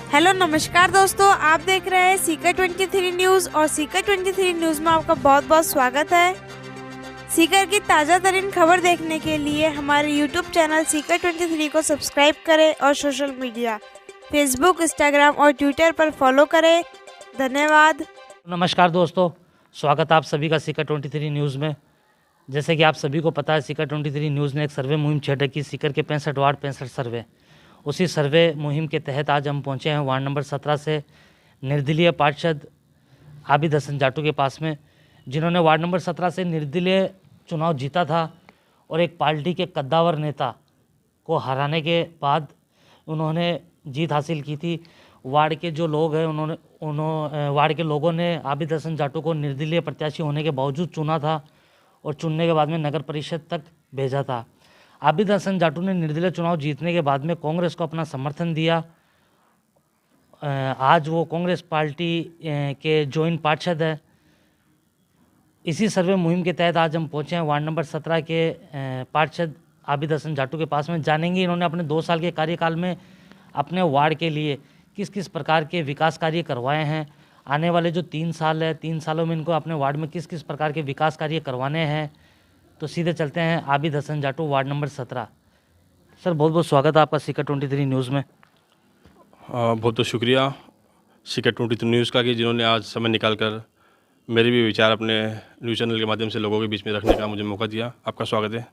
Hello नमस्कार दोस्तों, आप देख रहे हैं सीकर 23 न्यूज़ और सीकर 23 न्यूज़ में आपका बहुत बहुत स्वागत है। सीकर की ताज़ा तरीन खबर देखने के लिए हमारे यूट्यूब चैनल सीकर 23 को सब्सक्राइब करें और सोशल मीडिया फेसबुक, इंस्टाग्राम और ट्विटर पर फॉलो करें। धन्यवाद। नमस्कार दोस्तों, स्वागत है आप सभी का सीकर 23 न्यूज़ में। जैसे कि आप सभी को पता है, सीकर 23 न्यूज़ ने एक सर्वे मुहिम छेड़ी की, सीकर के 65 वार्ड 65 सर्वे। उसी सर्वे मुहिम के तहत आज हम पहुंचे हैं वार्ड नंबर 17 से निर्दलीय पार्षद आबिद हसन जाटू के पास में, जिन्होंने वार्ड नंबर 17 से निर्दलीय चुनाव जीता था और एक पार्टी के कद्दावर नेता को हराने के बाद उन्होंने जीत हासिल की थी। वार्ड के जो लोग हैं वार्ड के लोगों ने आबिद हसन जाटू को निर्दलीय प्रत्याशी होने के बावजूद चुना था और चुनने के बाद में नगर परिषद तक भेजा था। आबिद हसन जाटू ने निर्दलीय चुनाव जीतने के बाद में कांग्रेस को अपना समर्थन दिया। आज वो कांग्रेस पार्टी के जॉइंट पार्षद है। इसी सर्वे मुहिम के तहत आज हम पहुंचे हैं वार्ड नंबर 17 के पार्षद आबिद हसन जाटू के पास में। जानेंगे इन्होंने अपने 2 साल के कार्यकाल में अपने वार्ड के लिए किस किस प्रकार के विकास कार्य करवाए हैं। आने वाले जो 3 साल है, 3 सालों में इनको अपने वार्ड में किस किस प्रकार के विकास कार्य करवाने हैं। तो सीधे चलते हैं Abid Hasan जाटू, ward number 17। Sir, बहुत बहुत स्वागत है आपका सीकर 23 न्यूज़ में। बहुत बहुत शुक्रिया सीकर 23 न्यूज़ का कि जिन्होंने आज समय निकालकर मेरे भी विचार अपने न्यूज़ चैनल के माध्यम से लोगों के बीच में रखने का मुझे मौका दिया। आपका स्वागत है,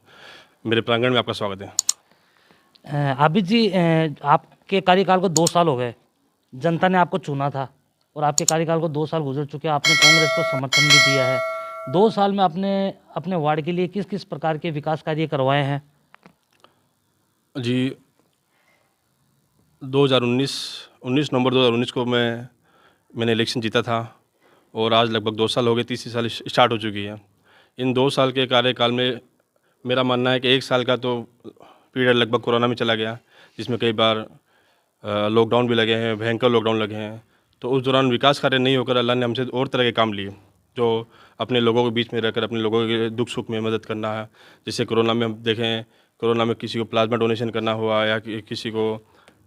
मेरे प्रांगण में आपका स्वागत है। आबिद जी, आपके कार्यकाल को 2 साल हो गए। जनता ने आपको चुना था और आपके कार्यकाल को 2 साल गुजर चुके हैं। आपने कांग्रेस को समर्थन भी दिया है। 2 साल में आपने अपने वार्ड के लिए किस किस प्रकार के विकास कार्य करवाए हैं? जी, 19 नवंबर 2019 को मैंने इलेक्शन जीता था और आज लगभग 2 साल हो गए, तीसरी साल स्टार्ट हो चुकी है। इन 2 साल के कार्यकाल में मेरा मानना है कि 1 साल का तो पीरियड लगभग कोरोना में चला गया, जिसमें कई बार लॉकडाउन भी लगे हैं, भयंकर लॉकडाउन लगे हैं। तो उस दौरान विकास कार्य नहीं होकर अल्लाह ने हमसे और तरह के काम लिए, जो अपने लोगों के बीच में रहकर अपने लोगों के दुख सुख में मदद करना है। जैसे कोरोना में हम देखें, कोरोना में किसी को प्लाज्मा डोनेशन करना हुआ या किसी को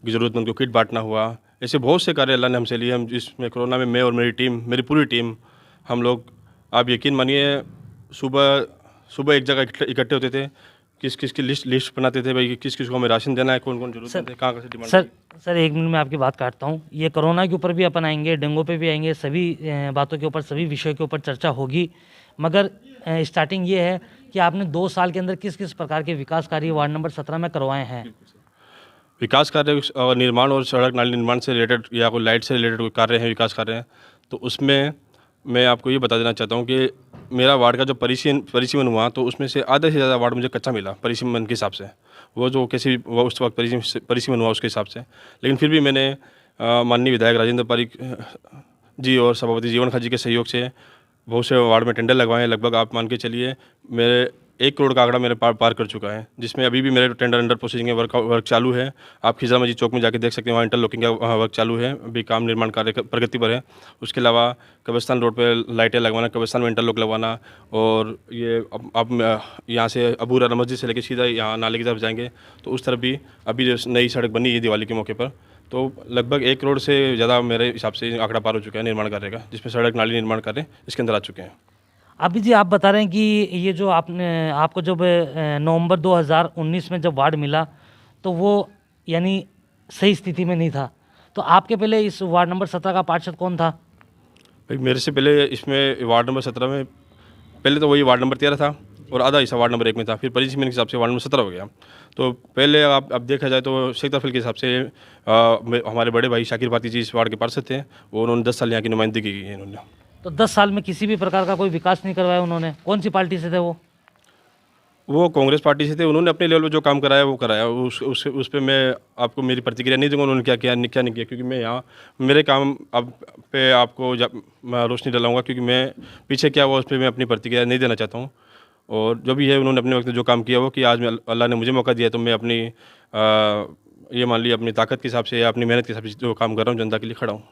ज़रूरतमंद को किट बांटना हुआ, ऐसे बहुत से कार्य अल्लाह ने हमसे लिए। हम जिसमें कोरोना में मैं और मेरी पूरी टीम, हम लोग, आप यकीन मानिए, सुबह एक जगह इकट्ठे होते थे, किस किस की लिस्ट बनाते थे, भाई किस किस को हमें राशन देना है, कौन कौन जरूरत है, कहाँ से डिमांड। सर 1 मिनट में आपकी बात काटता हूँ। ये कोरोना के ऊपर भी अपन आएंगे, डेंगू पे भी आएंगे, सभी बातों के ऊपर, सभी विषयों के ऊपर चर्चा होगी। मगर स्टार्टिंग ये है कि आपने 2 साल के अंदर किस किस प्रकार के विकास कार्य वार्ड नंबर 17 में करवाए हैं? विकास कार्य निर्माण और सड़क नाली निर्माण से रिलेटेड या कोई लाइट से रिलेटेड कोई कार्य है, विकास कार्य हैं, तो उसमें मैं आपको ये बता देना चाहता हूँ कि मेरा वार्ड का जो परिसीमन हुआ, तो उसमें से आधे से ज़्यादा वार्ड मुझे कच्चा मिला परिसीमन के हिसाब से। वो जो कैसे वो उस वक्त परिसीमन हुआ उसके हिसाब से। लेकिन फिर भी मैंने माननीय विधायक राजेंद्र पारिक जी और सभापति जीवन खा जी के सहयोग से बहुत से वार्ड में टेंडर लगवाए हैं। लगभग आप मान के चलिए मेरे 1 करोड़ का आंकड़ा मेरे पार कर चुका है, जिसमें अभी भी मेरे टेंडर अंडर प्रोसेसिंग है, वर्क चालू है। आप खिजरा मस्जिद चौक में जाके देख सकते हैं, वहाँ इंटरलॉकिंग का वर्क चालू है, अभी काम निर्माण कार्य प्रगति पर है। उसके अलावा कब्रिस्तान रोड पे लाइटें लगवाना, कब्रिस्तान में इंटरलॉक लगवाना, और ये अब यहाँ से अबूरा मस्जिद से लेकर सीधा यहाँ नाले की तरफ जाएंगे, तो उस तरफ भी अभी जो नई सड़क बनी है दिवाली के मौके पर, तो लगभग 1 करोड़ से ज़्यादा मेरे हिसाब से आंकड़ा पार हो चुका है निर्माण कार्य का, जिसमें सड़क नाली निर्माण कार्य इसके अंदर आ चुके हैं। अभी जी, आप बता रहे हैं कि ये जो आपको जब नवंबर 2019 में जब वार्ड मिला, तो वो यानी सही स्थिति में नहीं था। तो आपके पहले इस वार्ड नंबर 17 का पार्षद कौन था? भाई, मेरे से पहले इसमें वार्ड नंबर 17 में पहले तो वही वार्ड नंबर 13 था और आधा हिस्सा वार्ड नंबर 1 में था। फिर परिसीमन के हिसाब से वार्ड नंबर 17 हो गया। तो पहले आप अब देखा जाए तो शेख तफल के हिसाब से हमारे बड़े भाई शाकिर बाती जी इस वार्ड के पार्षद थे, वो उन्होंने 10 साल यहाँ की नुमाइंदगी की है इन्होंने। तो 10 साल में किसी भी प्रकार का कोई विकास नहीं करवाया उन्होंने? कौन सी पार्टी से थे वो कांग्रेस पार्टी से थे। उन्होंने अपने लेवल पर जो काम कराया वो कराया। उस पर मैं आपको मेरी प्रतिक्रिया नहीं दूंगा उन्होंने क्या नहीं किया, क्योंकि मैं यहाँ मेरे काम अब पे आपको रोशनी डलाऊंगा, क्योंकि मैं पीछे क्या हुआ उस पर मैं अपनी प्रतिक्रिया नहीं देना चाहता हूँ। और जो भी है, उन्होंने अपने वक्त जो काम किया वो कि आज अल्लाह ने मुझे मौका दिया, तो मैं अपनी ये मान ली अपनी ताकत के हिसाब से या अपनी मेहनत के हिसाब से जो काम कर रहा हूँ, जनता के लिए खड़ा हूँ।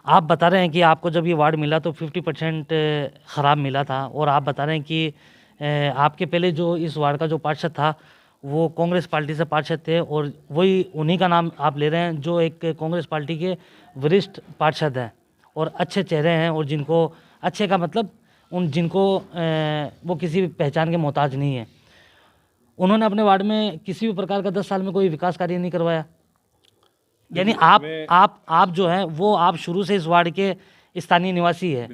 आप बता रहे हैं कि आपको जब ये वार्ड मिला तो 50% ख़राब मिला था, और आप बता रहे हैं कि आपके पहले जो इस वार्ड का जो पार्षद था वो कांग्रेस पार्टी से पार्षद थे, और वही उन्हीं का नाम आप ले रहे हैं जो एक कांग्रेस पार्टी के वरिष्ठ पार्षद हैं और अच्छे चेहरे हैं, और जिनको अच्छे का मतलब जिनको वो किसी भी पहचान के मोहताज नहीं है। उन्होंने अपने वार्ड में किसी भी प्रकार का 10 साल में कोई विकास कार्य नहीं करवाया। यानी आप जो हैं वो आप शुरू से इस वार्ड के स्थानीय निवासी है,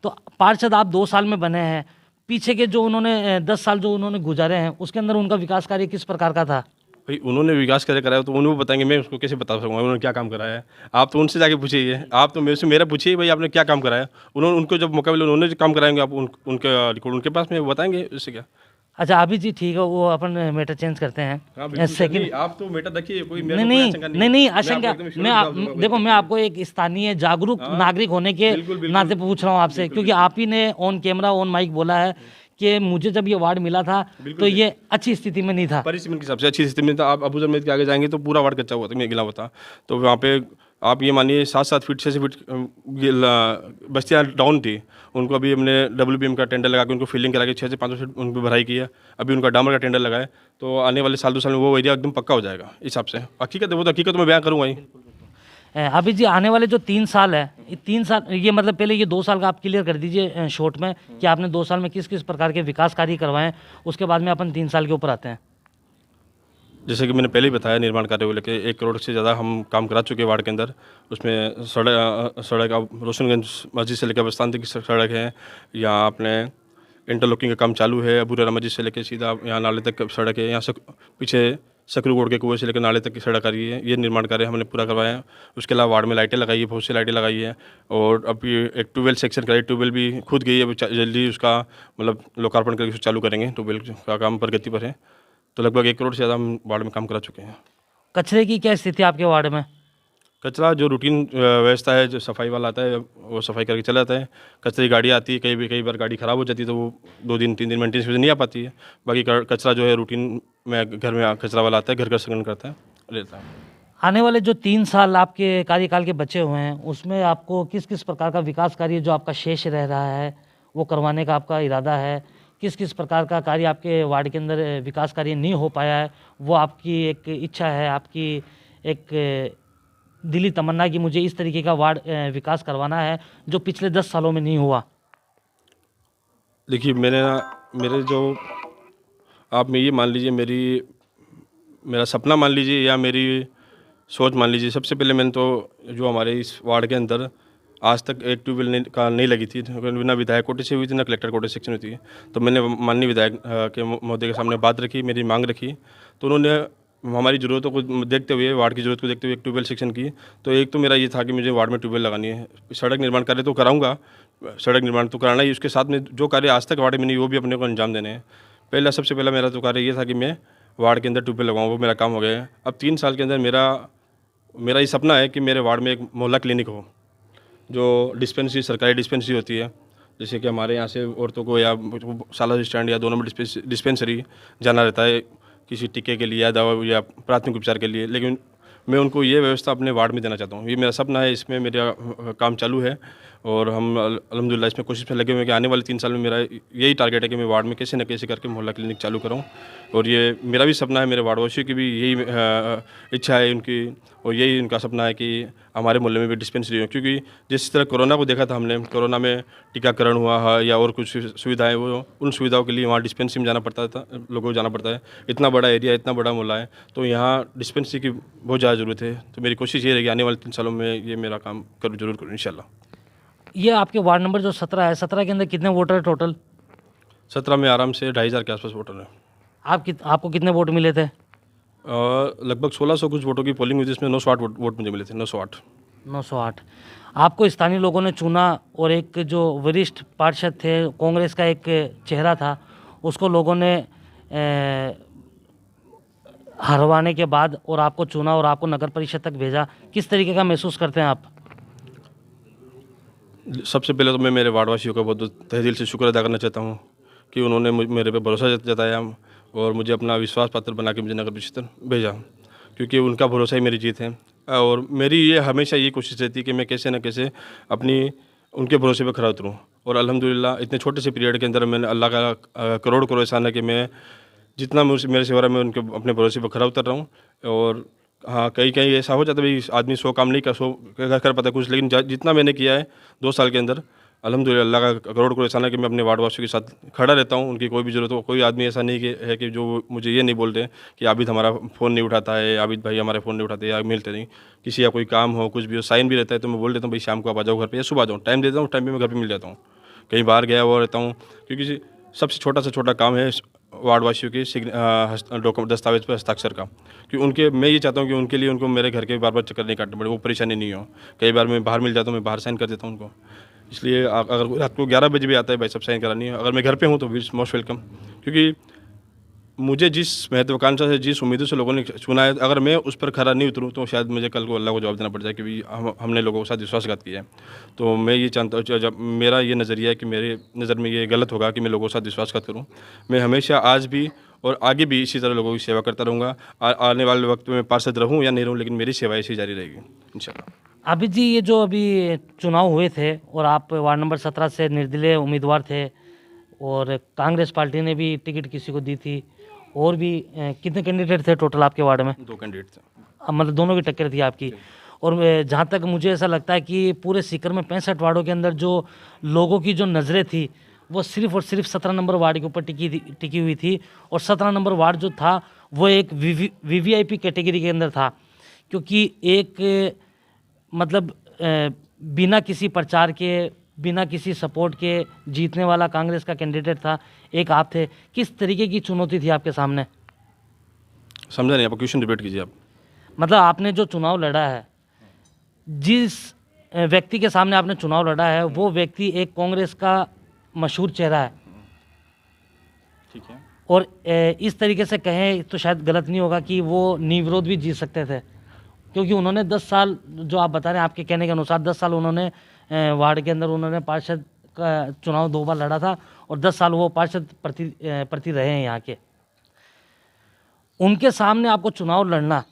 तो पार्षद आप 2 साल में बने हैं, पीछे के जो उन्होंने 10 साल जो उन्होंने गुजारे हैं उसके अंदर उनका विकास कार्य किस प्रकार का था? भाई उन्होंने विकास कार्य कराया तो उन्हें बताएंगे, मैं उसको कैसे बता सकूँगा उन्होंने क्या काम कराया है। आप तो उनसे जाके पूछिए, आप तो मेरे से मेरा पूछिए भाई आपने क्या काम कराया। उन्होंने उनको जब मौका मिला उन्होंने जो काम कराएंगे, आप उनका रिकॉर्ड उनके पास में बताएंगे, इससे क्या। अच्छा अभी जी ठीक है, वो अपन मैटर चेंज करते हैं। सेकंड आप तो मैटर रखिए, कोई नहीं आशंका, देखो मैं आपको एक स्थानीय जागरूक नागरिक होने के नाते पूछ रहा हूँ आपसे, क्योंकि आप ही ने ऑन कैमरा ऑन माइक बोला है कि मुझे जब ये वार्ड मिला था तो ये अच्छी स्थिति में नहीं था। परिसीमन की सबसे अच्छी स्थिति में था। आप अबूजर में के आगे जाएंगे तो पूरा वार्ड कच्चा हुआ था, गिला हुआ था। तो वहाँ पे आप ये मानिए 7-7 फीट 6 फीट बस्तियाँ डाउन थी। उनको अभी हमने WBM का टेंडर लगा के उनको फील्डिंग करा के 6 से 5 फीट उन पर भराई की है। अभी उनका डामर का टेंडर लगाए तो आने वाले साल 2 साल में वो एरिया एकदम पक्का हो जाएगा। इस हिसाब से हकीकत है, वो तो हकीकत मैं बयान करूँगा ही। अभी जी आने वाले जो 3 साल है, 3 साल ये मतलब पहले ये 2 साल का आप क्लियर कर दीजिए शॉर्ट में कि आपने 2 साल में किस किस प्रकार के विकास कार्य करवाएं, उसके बाद में अपन 3 साल के ऊपर आते हैं। जैसे कि मैंने पहले ही बताया, निर्माण कार्य को लेकर 1 करोड़ से ज़्यादा हम काम करा चुके हैं वार्ड के अंदर। उसमें सड़क रोशनगंज मस्जिद से लेकर बस्तान तक की सड़क है, यहाँ अपने इंटरलॉकिंग का काम चालू है। अबू रेरा मस्जिद से लेकर सीधा यहाँ नाले तक सड़क है, यहाँ से पीछे सकरू गोड़ के कुएं से लेकर नाले तक की सड़क आ रही है। ये निर्माण कार्य हमने पूरा करवाया है। उसके अलावा वार्ड में लाइटें लगाई है, बहुत सी लाइटें लगाई है, और अभी एक ट्यूबवेल सेक्शन कराई, ट्यूबवेल भी खुद गई है, अभी जल्दी उसका मतलब लोकार्पण करके चालू करेंगे। ट्यूबवेल का काम प्रगति पर है। तो लगभग 1 करोड़ से ज़्यादा हम वार्ड में काम करा चुके हैं। कचरे की क्या स्थिति है आपके वार्ड में? कचरा जो रूटीन व्यवस्था है, जो सफाई वाला आता है वो सफाई करके चला जाता है। कचरे की गाड़ी आती है, कई बार गाड़ी ख़राब हो जाती है तो वो 2 दिन 3 दिन मेंटेनेंस में नहीं आ पाती है। बाकी कचरा जो है रूटीन में घर में कचरा वाला आता है, घर का संग्रहण करता है, लेता है। आने वाले जो 3 साल आपके कार्यकाल के बचे हुए हैं उसमें आपको किस किस प्रकार का विकास कार्य जो आपका शेष रह रहा है वो करवाने का आपका इरादा है? किस किस प्रकार का कार्य आपके वार्ड के अंदर विकास कार्य नहीं हो पाया है, वो आपकी एक इच्छा है, आपकी एक दिली तमन्ना कि मुझे इस तरीके का वार्ड विकास करवाना है जो पिछले 10 सालों में नहीं हुआ? देखिए मेरे जो आप में ये मान लीजिए, मेरा सपना मान लीजिए या मेरी सोच मान लीजिए। सबसे पहले मैंने तो जो हमारे इस वार्ड के अंदर आज तक एक ट्यूबवेल नहीं लगी थी, ना विधायक कोटे से हुई थी ना कलेक्टर कोटे सेक्शन हुई थी। तो मैंने माननीय विधायक के महोदय के सामने बात रखी, मेरी मांग रखी, तो उन्होंने हमारी ज़रूरतों को देखते हुए, वार्ड की ज़रूरत को देखते हुए एक ट्यूबवेल सेक्शन की। तो एक तो मेरा ये था कि मुझे वार्ड में ट्यूबवेल लगानी है। सड़क निर्माण कार्य तो कराऊंगा, सड़क निर्माण तो कराना ही, उसके साथ में जो कार्य आज तक वार्ड में नहीं वो भी अपने को अंजाम देने हैं। सबसे पहला मेरा तो कार्य ये था कि मैं वार्ड के अंदर ट्यूबवेल लगाऊँ, वो मेरा काम हो गया है। अब 3 साल के अंदर मेरा ये सपना है कि मेरे वार्ड में एक मोहल्ला क्लिनिक हो, जो डिस्पेंसरी, सरकारी डिस्पेंसरी होती है, जैसे कि हमारे यहाँ से औरतों को या सालार स्टैंड या दोनों में डिस्पेंसरी जाना रहता है किसी टीके के लिए या दवा या प्राथमिक उपचार के लिए, लेकिन मैं उनको ये व्यवस्था अपने वार्ड में देना चाहता हूँ। ये मेरा सपना है, इसमें मेरा काम चालू है और हम अल्हम्दुलिल्लाह इसमें कोशिश में लगे हुए हैं कि आने वाले 3 साल में मेरा यही टारगेट है कि मैं वार्ड में कैसे न कैसे करके मोहल्ला क्लिनिक चालू करूँ। और ये मेरा भी सपना है, मेरे वार्डवासियों की भी यही इच्छा है उनकी, और यही उनका सपना है कि हमारे मोहल्ले में भी डिस्पेंसरी हो। क्योंकि जिस तरह कोरोना को देखा था हमने, कोरोना में टीकाकरण हुआ है या और कुछ सुविधाएं, वो उन सुविधाओं के लिए वहाँ डिस्पेंसरी में जाना पड़ता था, लोगों को जाना पड़ता है। इतना बड़ा एरिया, इतना बड़ा मोहल्ला है, तो यहाँ डिस्पेंसरी की बहुत ज़्यादा ज़रूरत है। तो मेरी कोशिश ये रहेगी आने वाले 3 सालों में ये मेरा काम जरूर करूँ इंशाल्लाह। ये आपके वार्ड नंबर जो 17 है, 17 के अंदर कितने वोटर है टोटल? 17 में आराम से 2500 के आसपास वोटर है। आपको कितने वोट मिले थे? लगभग 1600 कुछ वोटों की पोलिंग हुई, जिसमें 908 वोट मुझे मिले थे। 908 आपको स्थानीय लोगों ने चुना और एक जो वरिष्ठ पार्षद थे, कांग्रेस का एक चेहरा था, उसको लोगों ने हरवाने के बाद और आपको चुना और आपको नगर परिषद तक भेजा। किस तरीके का महसूस करते हैं आप? सबसे पहले तो मैं मेरे वार्डवासियों का बहुत तहे दिल से शुक्र अदा करना चाहता हूँ कि उन्होंने मेरे पे भरोसा जताया और मुझे अपना विश्वास पात्र बना के मुझे नगर परिषद भेजा, क्योंकि उनका भरोसा ही मेरी जीत है। और मेरी ये हमेशा ये कोशिश रहती है कि मैं कैसे न कैसे उनके भरोसे पे खरा उतरूँ। और अल्हम्दुलिल्लाह इतने छोटे से पीरियड के अंदर मैंने, अल्लाह का करोड़ एहसान है कि मैं जितना मेरे से हो रहा है मैं उनके अपने भरोसे पर खरा उतर रहा हूँ। और हाँ, कहीं कहीं ऐसा हो जाता है भाई आदमी 100 काम नहीं कर पाता कुछ, लेकिन जितना मैंने किया है 2 साल के अंदर, अल्हम्दुलिल्लाह अल्लाह का करोड़ करोड़ एहसान है कि मैं अपने वार्ड वासियों के साथ खड़ा रहता हूँ। उनकी कोई भी ज़रूरत हो, कोई आदमी ऐसा नहीं है कि जो मुझे ये नहीं बोलते कि आबिद हमारा फ़ोन नहीं उठाता है, आबिद भाई हमारे फ़ोन नहीं उठाते या मिलते नहीं। किसी का कोई काम हो, कुछ भी हो, साइन भी रहता है तो मैं बोल देता हूँ भाई शाम को आप आ जाओ घर पे या सुबह आ जाओ, टाइम देता हूँ, टाइम पे मैं घर पे मिल जाता हूँ। कहीं बाहर गया हुआ रहता हूँ, क्योंकि सबसे छोटा से छोटा काम है वार्ड वासियों के दस्तावेज पर हस्ताक्षर का, कि उनके मैं ये चाहता हूँ कि उनके लिए उनको मेरे घर के बार बार चक्कर नहीं काटने पड़े, वो परेशानी नहीं हो। कई बार मैं बाहर मिल जाता हूँ, मैं बाहर साइन कर देता हूँ उनको। इसलिए अगर रात को 11 बजे भी आता है भाई सब साइन करानी है, अगर मैं घर पे हूँ तो मोस्ट वेलकम। क्योंकि मुझे जिस महत्वाकांक्षा से, जिस उम्मीदों से लोगों ने चुना है, अगर मैं उस पर खरा नहीं उतरूँ तो शायद मुझे कल को अल्लाह को जवाब देना पड़ जाए कि भाई हमने लोगों के साथ विश्वासघात किया है। तो मैं ये जानता हूँ, जब मेरा ये नज़रिया है कि मेरे नज़र में ये गलत होगा कि मैं लोगों के साथ विश्वासघात करूँ। मैं हमेशा आज भी और आगे भी इसी तरह लोगों की सेवा करता रहूँगा। आने वाले वक्त में पार्षद रहूँ या नहीं रहूँ, लेकिन मेरी सेवा ऐसी जारी रहेगी इंशाल्लाह। अभी जी ये जो अभी चुनाव हुए थे और आप वार्ड नंबर 17 से निर्दलीय उम्मीदवार थे और कांग्रेस पार्टी ने भी टिकट किसी को दी थी, और भी कितने कैंडिडेट थे टोटल आपके वार्ड में? 2 कैंडिडेट थे। मतलब दोनों की टक्कर थी आपकी। और जहाँ तक मुझे ऐसा लगता है कि पूरे सीकर में 65 वार्डों के अंदर जो लोगों की जो नज़रें थी वो सिर्फ और सिर्फ 17 नंबर वार्ड के ऊपर टिकी हुई थी। और 17 नंबर वार्ड जो था वो एक वीवीआईपी कैटेगरी के अंदर था, क्योंकि एक मतलब बिना किसी प्रचार के, बिना किसी सपोर्ट के जीतने वाला कांग्रेस का कैंडिडेट था, एक आप थे। किस तरीके की चुनौती थी आपके सामने? समझा नहीं, आप क्वेश्चन रिपीट कीजिए आप। मतलब आपने जो चुनाव लड़ा है, जिस व्यक्ति के सामने आपने चुनाव लड़ा है, वो व्यक्ति एक कांग्रेस का मशहूर चेहरा है। ठीक है। और इस तरीके से कहें तो शायद गलत नहीं होगा कि वो निर्विरोध भी जीत सकते थे, क्योंकि उन्होंने 10 साल, जो आप बता रहे हैं आपके कहने के अनुसार 10 साल उन्होंने वार्ड के अंदर उन्होंने पार्षद का चुनाव 2 बार लड़ा था और 10 साल वो पार्षद प्रति रहे हैं यहाँ के। उनके सामने आपको चुनाव लड़ना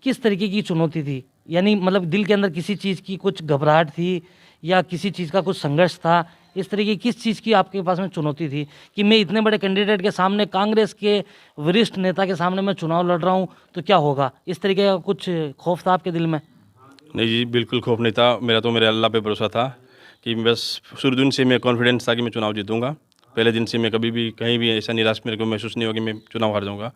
किस तरीके की चुनौती थी? यानी मतलब दिल के अंदर किसी चीज़ की कुछ घबराहट थी या किसी चीज़ का कुछ संघर्ष था? इस तरीके की किस चीज़ की आपके पास में चुनौती थी कि मैं इतने बड़े कैंडिडेट के सामने, कांग्रेस के वरिष्ठ नेता के सामने मैं चुनाव लड़ रहा हूँ तो क्या होगा? इस तरीके का कुछ खौफ था आपके दिल में? नहीं जी, बिल्कुल खौफ नहीं था। मेरा तो मेरे अल्लाह पे भरोसा था कि बस शुरू दिन से मैं कॉन्फिडेंस था कि मैं चुनाव जीतूंगा। पहले दिन से मैं कभी भी कहीं भी ऐसा निराश मेरे को महसूस नहीं हुआ कि मैं चुनाव हार जाऊंगा।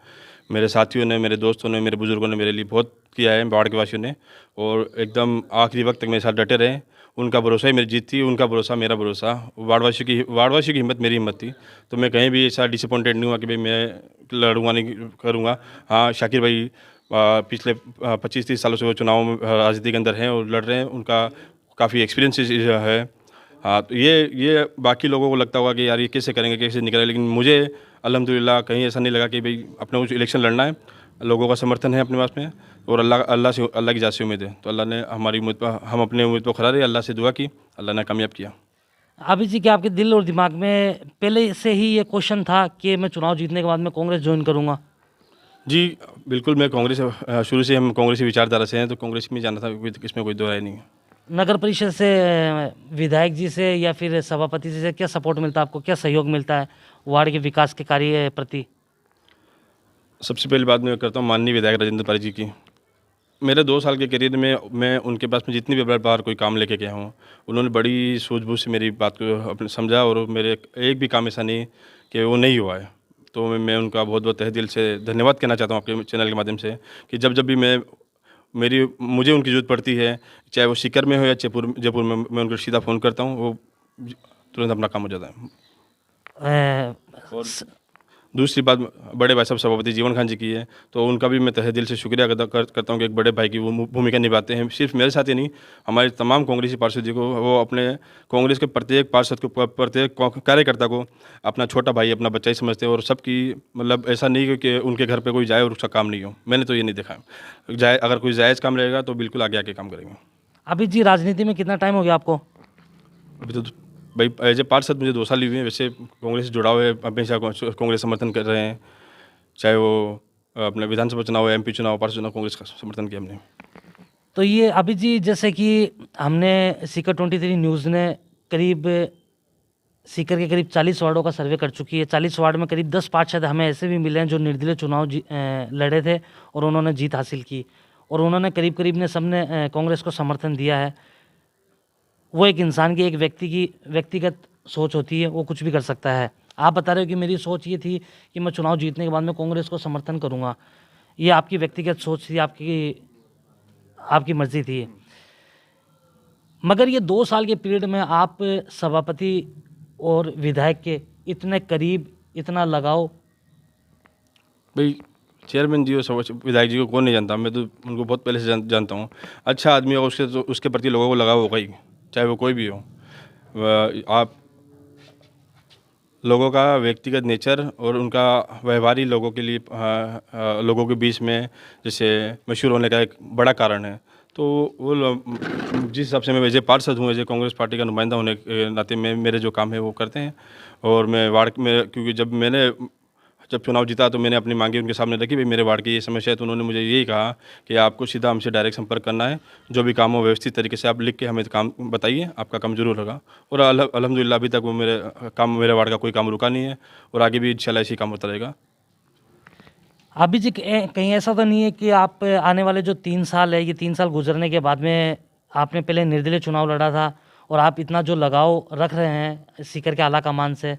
मेरे साथियों ने, मेरे दोस्तों ने, मेरे बुजुर्गों ने मेरे लिए बहुत किया है, वार्ड के वासियों ने, और एकदम आखिरी वक्त तक मेरे साथ डटे रहे। उनका भरोसा ही मेरी जीत थी, उनका भरोसा मेरा भरोसा, वार्ड वासियों की हिम्मत मेरी हिम्मत थी। तो मैं कहीं भी ऐसा डिसअपॉइंटेड नहीं हुआ कि भाई मैं लड़ूंगा नहीं करूँगा। हाँ, शाकिर भाई पिछले 25-30 सालों से वो चुनाव में राजनीति के अंदर हैं और लड़ रहे हैं, उनका काफ़ी एक्सपीरियंस है। हाँ, तो ये बाकी लोगों को लगता होगा कि यार ये कैसे करेंगे, कैसे निकलेंगे, लेकिन मुझे अल्हम्दुलिल्लाह कहीं ऐसा नहीं लगा कि भाई अपना कुछ इलेक्शन लड़ना है, लोगों का समर्थन है अपने पास में, और अल्लाह की जात से उम्मीद है। तो अल्लाह ने हमारी उम्मीद पर, हम अपने उम्मीद पर खरा रहे, अल्लाह से दुआ की, अल्लाह ने कामयाब किया। अभी जी क्या आपके दिल और दिमाग में पहले से ही ये क्वेश्चन था कि मैं चुनाव जीतने के बाद मैं कांग्रेस ज्वाइन करूँगा? जी बिल्कुल, मैं कांग्रेस शुरू से, हम कांग्रेसी विचारधारा से हैं, तो कांग्रेस में जाना था, इसमें कोई दो राय नहीं है। नगर परिषद से, विधायक जी से या फिर सभापति जी से क्या सपोर्ट मिलता है आपको, क्या सहयोग मिलता है वार्ड के विकास के कार्य प्रति? सबसे पहली बात मैं करता हूँ माननीय विधायक राजेंद्र पारी जी की। मेरे 2 साल के करियर में मैं उनके पास में जितनी भी बार कोई काम लेके गया हूँ, उन्होंने बड़ी सूझबूझ से मेरी बात को अपने समझा, और मेरे एक भी काम ऐसा नहीं कि वो नहीं हुआ है। तो मैं उनका बहुत बहुत तहे दिल से धन्यवाद कहना चाहता हूँ आपके चैनल के माध्यम से, कि जब भी मुझे उनकी ज़रूरत पड़ती है, चाहे वो सीकर में हो या जयपुर में, मैं उनको सीधा फ़ोन करता हूँ, वो तुरंत अपना काम हो जाता है। और दूसरी बात बड़े भाई साहब सभापति जीवन खान जी की है, तो उनका भी मैं तहे दिल से शुक्रिया करता हूँ कि एक बड़े भाई की वो भूमिका निभाते हैं। सिर्फ मेरे साथ ही नहीं, हमारे तमाम कांग्रेसी पार्षद जी को, वो अपने कांग्रेस के प्रत्येक पार्षद को, प्रत्येक कार्यकर्ता को अपना छोटा भाई, अपना बच्चा ही समझते हैं। और सबकी मतलब ऐसा नहीं कि उनके घर पर कोई जाए और उसका काम नहीं हो, मैंने तो ये नहीं देखा। जाए, अगर कोई जायज़ काम रहेगा तो बिल्कुल आगे आके काम करेंगे। अभी जी राजनीति में कितना टाइम हो गया आपको? अभी तो भाई एज ए पार्षद मुझे 2 साल ही हुए हैं। वैसे कांग्रेस से जुड़ा हुआ है, हमेशा कांग्रेस समर्थन कर रहे हैं, चाहे वो अपने विधानसभा चुनाव, एमपी चुनाव, पार्षद चुनाव, कांग्रेस का समर्थन किया हमने। तो ये अभी जी जैसे कि हमने सीकर 23 न्यूज़ ने करीब सीकर के करीब 40 वार्डों का सर्वे कर चुकी है। 40 वार्ड में करीब 10 पार्षद हमें ऐसे भी मिले हैं जो निर्दलीय चुनाव लड़े थे और उन्होंने जीत हासिल की, और उन्होंने करीब करीब ने सबने कांग्रेस को समर्थन दिया है। वो एक इंसान की, एक व्यक्ति की व्यक्तिगत सोच होती है, वो कुछ भी कर सकता है। आप बता रहे हो कि मेरी सोच ये थी कि मैं चुनाव जीतने के बाद में कांग्रेस को समर्थन करूँगा, ये आपकी व्यक्तिगत सोच थी, आपकी मर्जी थी। मगर ये 2 साल के पीरियड में आप सभापति और विधायक के इतने करीब, इतना लगाव। भाई चेयरमैन जी और विधायक जी को कौन नहीं जानता, मैं तो उनको बहुत पहले से जानता हूँ। अच्छा आदमी होगा उसके, तो उसके प्रति लोगों को लगाव होगा ही, चाहे वो कोई भी हो। आप लोगों का व्यक्तिगत नेचर और उनका व्यवहार लोगों के लिए लोगों के बीच में जैसे मशहूर होने का एक बड़ा कारण है। तो वो जिस हिसाब से मैं वैसे पार्षद हूँ, वैसे कांग्रेस पार्टी का नुमाइंदा होने के नाते में मेरे जो काम है वो करते हैं। और मैं वार्ड में, क्योंकि जब चुनाव जीता तो मैंने अपनी मांगी उनके सामने रखी, भाई मेरे वार्ड की ये समस्या है, तो उन्होंने मुझे यही कहा कि आपको सीधा हमसे डायरेक्ट संपर्क करना है, जो भी काम हो व्यवस्थित तरीके से आप लिख के हमें काम बताइए, आपका काम जरूर होगा। और अल्हम्दुलिल्लाह अभी तक वो मेरे वार्ड का कोई काम रुका नहीं है और आगे भी इंशाल्लाह इसी काम होता रहेगा। अभी जी कहीं ऐसा तो नहीं है कि आप आने वाले जो 3 साल है, ये 3 साल गुजरने के बाद में आपने पहले निर्दलीय चुनाव लड़ा था और आप इतना जो लगाव रख रहे हैं सीकर के आला कमान से,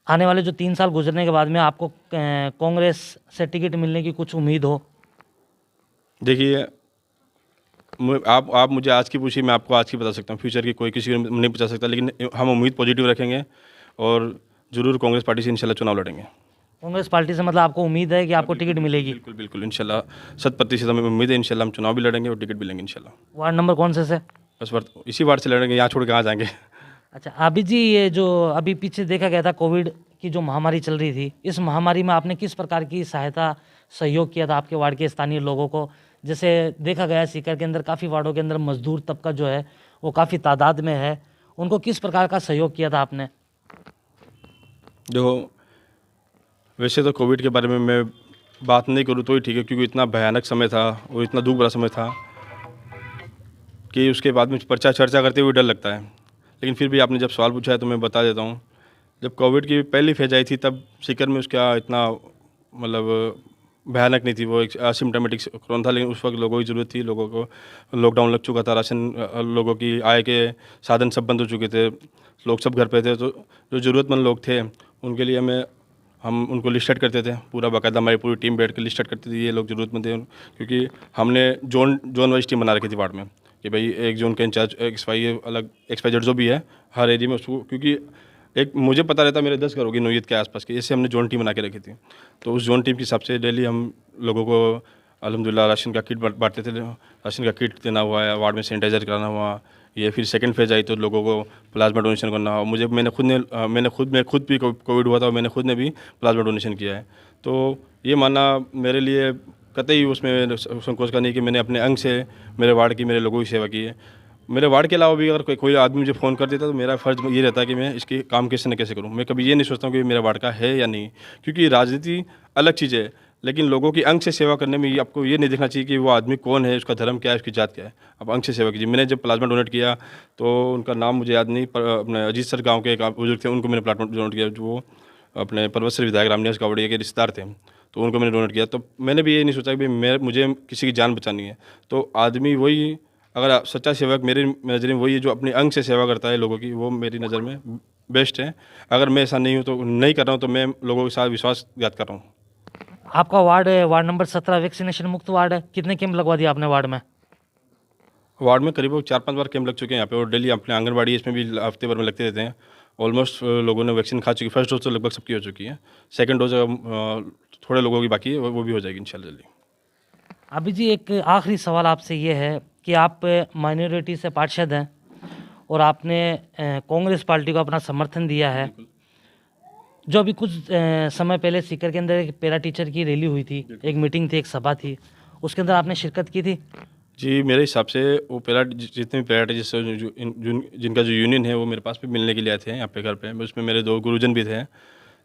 आने वाले जो 3 साल गुजरने के बाद में आपको कांग्रेस से टिकट मिलने की कुछ उम्मीद हो? देखिए, आप मुझे आज की पूछिए, मैं आपको आज की बता सकता हूँ, फ्यूचर की कोई किसी को नहीं बता सकता, लेकिन हम उम्मीद पॉजिटिव रखेंगे और ज़रूर कांग्रेस पार्टी से इंशाल्लाह चुनाव लड़ेंगे। कांग्रेस पार्टी से मतलब आपको उम्मीद है कि आपको टिकट मिलेगी? बिल्कुल बिल्कुल, इंशाल्लाह 100% हमें उम्मीद है, इंशाल्लाह हम चुनाव भी लड़ेंगे और टिकट भी लेंगे इंशाल्लाह। वार्ड नंबर कौन से? बस इसी वार्ड से लड़ेंगे, यहाँ छोड़ के कहाँ जाएंगे। अच्छा अभी जी, ये जो अभी पीछे देखा गया था कोविड की जो महामारी चल रही थी, इस महामारी में आपने किस प्रकार की सहायता सहयोग किया था आपके वार्ड के स्थानीय लोगों को? जैसे देखा गया सीकर के अंदर काफ़ी वार्डों के अंदर मजदूर तबका जो है वो काफ़ी तादाद में है, उनको किस प्रकार का सहयोग किया था आपने? देखो, वैसे तो कोविड के बारे में मैं बात नहीं करूँ तो ही ठीक है, क्योंकि इतना भयानक समय था और इतना दुख भरा समय था कि उसके बाद में चर्चा करते हुए डर लगता है। लेकिन फिर भी आपने जब सवाल पूछा है तो मैं बता देता हूँ। जब कोविड की पहली फेज आई थी तब सीकर में उसका इतना मतलब भयानक नहीं थी, वो एक असिम्टोमेटिक कोरोना था, लेकिन उस वक्त लोगों की ज़रूरत थी। लोगों को लॉकडाउन लग चुका था, राशन लोगों की आय के साधन सब बंद हो चुके थे, लोग सब घर पे थे। तो जो ज़रूरतमंद लोग थे उनके लिए हम उनको लिस्टेड करते थे, पूरा बाकायदा हमारी पूरी टीम बैठ के लिस्टेड करती थी, ये लोग ज़रूरतमंद थे। क्योंकि हमने जोन वाइज टीम बना रखी थी वार्ड में कि भाई एक जोन का इंचार्ज XYZ जो भी है हर एरिया में उसको, क्योंकि एक मुझे पता रहता मेरे 10 घर होगी नोयत के आसपास के, इससे हमने जोन टीम बना के रखी थी। तो उस जोन टीम के हिसाब से डेली हम लोगों को अल्हम्दुलिल्लाह राशन का किट बांटते थे। राशन का किट देना हुआ है, वार्ड में सैनिटाइज़र कराना हुआ, ये फिर सेकंड फेज आई तो लोगों को प्लाज्मा डोनेशन करना हुआ। मैंने खुद भी कोविड हुआ था और मैंने खुद ने भी प्लाज्मा डोनेशन किया है। तो ये मानना मेरे लिए कतई उसमें संकोच का नहीं कि मैंने अपने अंग से मेरे वार्ड की, मेरे लोगों की सेवा की है। मेरे वार्ड के अलावा भी अगर कोई आदमी मुझे फ़ोन कर देता तो मेरा फ़र्ज़ ये रहता है कि मैं इसके काम कैसे न कैसे करूँ। मैं कभी ये नहीं सोचता हूँ कि मेरा वार्ड का है या नहीं, क्योंकि राजनीति अलग चीज़ है, लेकिन लोगों की अंग से सेवा करने में आपको ये नहीं देखना चाहिए कि वो आदमी कौन है, उसका धर्म क्या है, उसकी जात क्या है। आप अंग से सेवा कीजिए। मैंने जब प्लाज्मा डोनेट किया तो उनका नाम मुझे याद नहीं, पर अपने अजीत सर गाँव के एक बुजुर्ग थे, उनको मैंने प्लाज्मा डोनेट किया, जो वो अपने पर्वत विधायक रामनिवास कावड़िया के रिश्तेदार थे, तो उनको मैंने डोनेट किया। तो मैंने भी ये नहीं सोचा कि मुझे किसी की जान बचानी है। तो आदमी वही, अगर सच्चा सेवक मेरी नज़र में वही है जो अपने अंग से सेवा करता है लोगों की, वो मेरी नज़र में बेस्ट है। अगर मैं ऐसा नहीं हूँ तो नहीं कर रहा हूँ तो मैं लोगों के साथ विश्वासघात कर रहा हूँ। आपका वार्ड नंबर 17 वैक्सीनेशन मुक्त वार्ड है, कितने कैंप लगवा दिया आपने वार्ड में? वार्ड में करीब 4-5 बार कैंप लग चुके हैं यहाँ पे, और डेली अपने आंगनबाड़ी इसमें भी हफ्ते भर में लगते रहते हैं। ऑलमोस्ट लोगों ने वैक्सीन खा चुकी, फर्स्ट डोज तो लगभग सबकी हो चुकी है, सेकंड डोज थोड़े लोगों की बाकी है, वो भी हो जाएगी इंशाल्लाह जल्दी। अभी जी एक आखिरी सवाल आपसे ये है कि आप माइनॉरिटी से पार्षद हैं और आपने कांग्रेस पार्टी को अपना समर्थन दिया है। जो अभी कुछ समय पहले सीकर के अंदर एक पैरा टीचर की रैली हुई थी, एक मीटिंग थी, एक सभा थी, उसके अंदर आपने शिरकत की थी? जी, मेरे हिसाब से वो जितने भी पैरा टीचर्स जिनका जो यूनियन है वो मेरे पास भी मिलने के लिए आए थे यहाँ पे घर पे, उसमें मेरे 2 गुरुजन भी थे।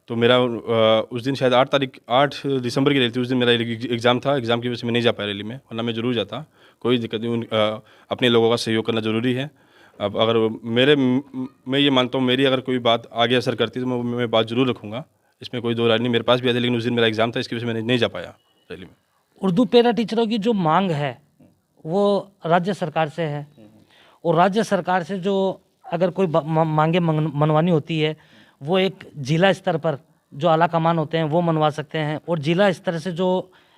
तो मेरा उस दिन शायद 8 दिसंबर की रैली थी, उस दिन मेरा एग्ज़ाम था, एग्ज़ाम की वजह से मैं नहीं जा पाया रैली में, वरना मैं ज़रूर जाता, कोई दिक्कत नहीं। अपने लोगों का सहयोग करना ज़रूरी है। अब अगर मैं ये मानता हूँ मेरी अगर कोई बात आगे असर करती है तो मैं बात ज़रूर रखूँगा, इसमें कोई दो राय नहीं। मेरे पास भी आते, लेकिन उस दिन मेरा एग्ज़ाम था, इसकी वजह से मैं नहीं जा पाया रैली में। उर्दू पैरा टीचरों की जो मांग है वो राज्य सरकार से है, और राज्य सरकार से जो अगर कोई मांगे मनवानी होती है वो एक जिला स्तर पर जो आला कमान होते हैं वो मनवा सकते हैं, और जिला स्तर से जो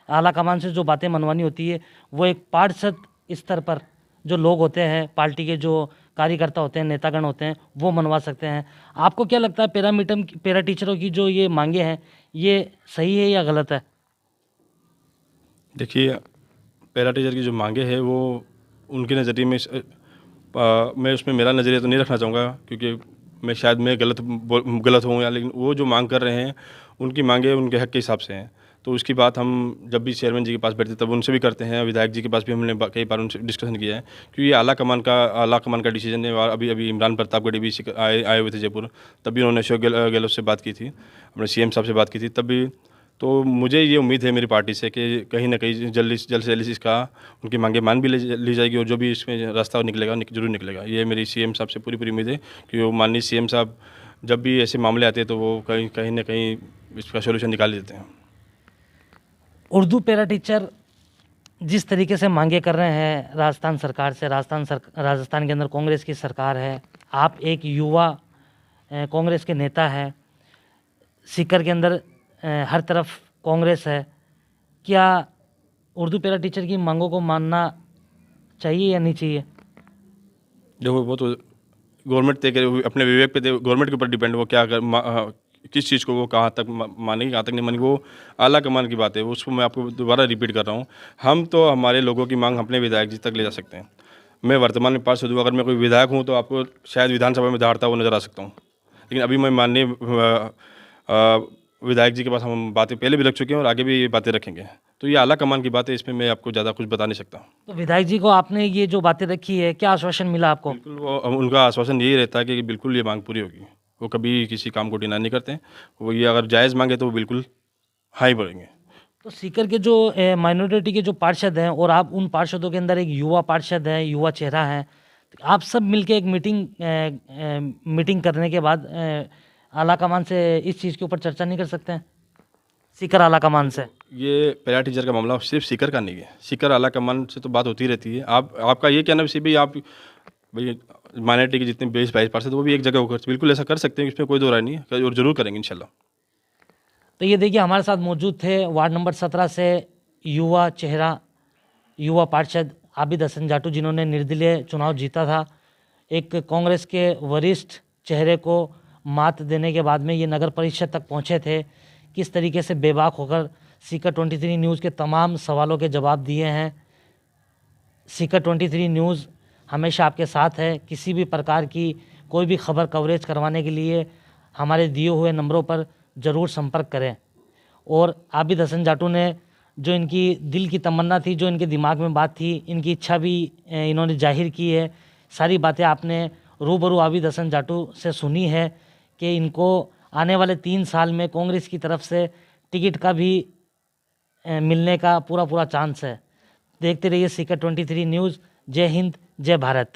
आला कमान से जो बातें मनवानी होती है वो एक पार्षद स्तर पर जो लोग होते हैं, पार्टी के जो कार्यकर्ता होते हैं, नेतागण होते हैं, वो मनवा सकते हैं। आपको क्या लगता है पैरा टीचरों की जो ये मांगे हैं ये सही है या गलत है? देखिए, पैरा टीचर की जो मांगे हैं वो उनके नज़रिए में मैं उसमें मेरा नज़रिया तो नहीं रखना चाहूँगा, क्योंकि मैं गलत हूँ, या लेकिन वो जो मांग कर रहे हैं उनकी मांगे उनके हक के हिसाब से हैं। तो उसकी बात हम जब भी चेयरमैन जी के पास बैठते तब उनसे भी करते हैं, विधायक जी के पास भी हमने कई बार उनसे डिस्कशन किया है, क्योंकि ये आला कमान का डिसीजन है। और अभी इमरान प्रतापगढ़ी भी आए हुए थे जयपुर, तब भी उन्होंने अशोक गहलोत से बात की थी, अपने सीएम साहब से बात की थी तब भी। तो मुझे ये उम्मीद है मेरी पार्टी से कि कहीं ना कहीं जल्द से जल्द इसका उनकी मांगे मान भी ली जाएगी, और जो भी इसमें रास्ता निकलेगा जरूर निकलेगा। ये मेरी सीएम साहब से पूरी उम्मीद है कि वो माननीय सीएम साहब जब भी ऐसे मामले आते हैं तो वो कहीं ना कहीं इसका सोल्यूशन निकाल देते हैं। उर्दू पैरा टीचर जिस तरीके से मांगे कर रहे हैं राजस्थान सरकार से, राजस्थान के अंदर कांग्रेस की सरकार है, आप एक युवा कांग्रेस के नेता हैं, सीकर के अंदर हर तरफ कांग्रेस है, क्या उर्दू पैरा टीचर की मांगों को मानना चाहिए या नहीं चाहिए? देखो, वो तो गवर्नमेंट तय करे, अपने विवेक पे गवर्नमेंट के ऊपर डिपेंड, वो क्या किस चीज़ को वो कहाँ तक मानेगी, कहाँ तक नहीं मानेगी, वो आला कमान की बात है। उसको मैं आपको दोबारा रिपीट कर रहा हूँ, हम तो हमारे लोगों की मांग अपने विधायक जी तक ले जा सकते हैं। मैं वर्तमान में पार्षद हूँ, अगर मैं कोई विधायक हूँ तो आपको शायद विधानसभा में दहाड़ता हुआ नजर आ सकता हूँ, लेकिन अभी मैं माननीय विधायक जी के पास हम बातें पहले भी रख चुके हैं और आगे भी ये बातें रखेंगे। तो ये आला कमान की बात है, इसमें मैं आपको ज़्यादा कुछ बता नहीं सकता। तो विधायक जी को आपने ये जो बातें रखी है, क्या आश्वासन मिला आपको? बिल्कुल, वो उनका आश्वासन यही रहता है कि बिल्कुल ये मांग पूरी होगी। वो कभी किसी काम को डिनाई नहीं करते। वो ये अगर जायज़ मांगे तो वो बिल्कुल हाँ ही बोलेंगे। तो सीकर के जो माइनॉरिटी के जो पार्षद हैं, और आप उन पार्षदों के अंदर एक युवा पार्षद है, युवा चेहरा है, तो आप सब मिलके एक मीटिंग करने के बाद आला कमान से इस चीज़ के ऊपर चर्चा नहीं कर सकते हैं, सीकर आला कमान से? ये पैरा टीचर का मामला सिर्फ सीकर का नहीं है, सीकर आला कमान से तो बात होती रहती है। आपका ये कहना वैसे भी, आप भाई माइनॉरिटी के जितने 22% वो भी एक जगह होकर बिल्कुल ऐसा कर सकते हैं, इसमें कोई दो राय नहीं है, और ज़रूर करेंगे इंशाल्लाह। तो ये देखिए, हमारे साथ मौजूद थे वार्ड नंबर 17 से युवा चेहरा, युवा पार्षद आबिद हसन जाटू, जिन्होंने निर्दलीय चुनाव जीता था। एक कांग्रेस के वरिष्ठ चेहरे को मात देने के बाद में ये नगर परिषद तक पहुंचे थे। किस तरीके से बेबाक होकर सीकर 23 न्यूज़ के तमाम सवालों के जवाब दिए हैं। सीकर 23 न्यूज़ हमेशा आपके साथ है। किसी भी प्रकार की कोई भी खबर कवरेज करवाने के लिए हमारे दिए हुए नंबरों पर ज़रूर संपर्क करें। और आबिद हसन जाटू ने जो इनकी दिल की तमन्ना थी, जो इनके दिमाग में बात थी, इनकी इच्छा भी इन्होंने जाहिर की है। सारी बातें आपने रूबरू आबिद हसन जाटू से सुनी है कि इनको आने वाले 3 साल में कांग्रेस की तरफ से टिकट का भी मिलने का पूरा चांस है। देखते रहिए सीकर 23 न्यूज़। जय हिंद, जय भारत।